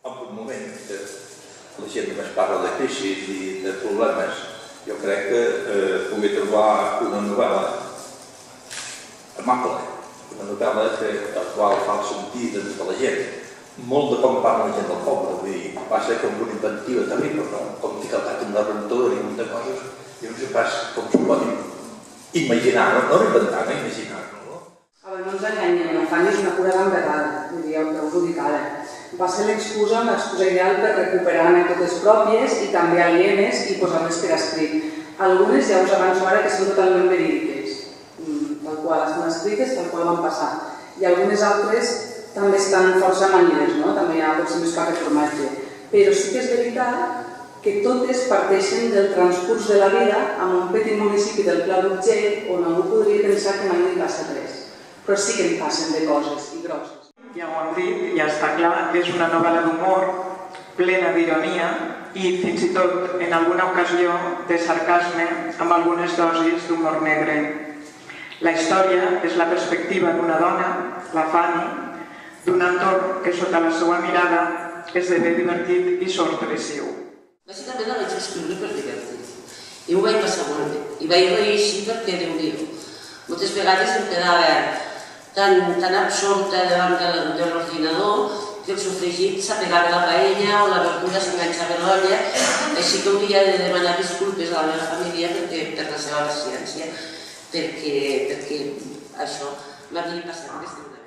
En un moment que la gent només parla de crisi i de problemes, jo crec que pugui trobar una novel·la amable, una novel·la la qual fa el sentit de la gent, molt de com parla la gent del poble, vull dir, va ser com una inventiva terrible, no? Com ficar el cap en la rentora i munt de coses, jo no sé pas com s'ho poden imaginar, no inventar, no imaginar-ho. A veure, no ens enganyem, l'afany és una cura d'envergada, vull dir, ja us ho dic ara. Va ser l'excusa ideal per recuperar anècdotes pròpies i també alienes i posar-les per escrit. Algunes ja us avanço ara que són totalment verídiques, tal qual estan escrites, tal qual van passar. I algunes altres també estan força manides, no? També hi ha potser més cap reformatge. Però sí que és veritat que totes parteixen del transcurs de la vida en un petit municipi del Pla d'Urgell on algú podria pensar que mai no hi passa res. Però sí que en passen de coses i grosses. Ja ho hem dit, ja està clar, és una novel·la d'humor, plena d'ironia i fins i tot, en alguna ocasió, de sarcasme amb algunes dosis d'humor negre. La història és la perspectiva d'una dona, la Fanny, d'un entorn que sota la seva mirada esdevé divertit i sorpresiu. Bàsicament la vaig escriure per divertir i ho vaig passar molt bé. I vaig reeixir perquè, Déu-n'hi-do, moltes vegades em quedava tan absorta davant de l'ordinador que el sofregit s'apegava a la paella o la verdura s'enganxava a l'olla, així que hauria de demanar disculpes a la meva família per la seva paciència, perquè això m'havia passat des de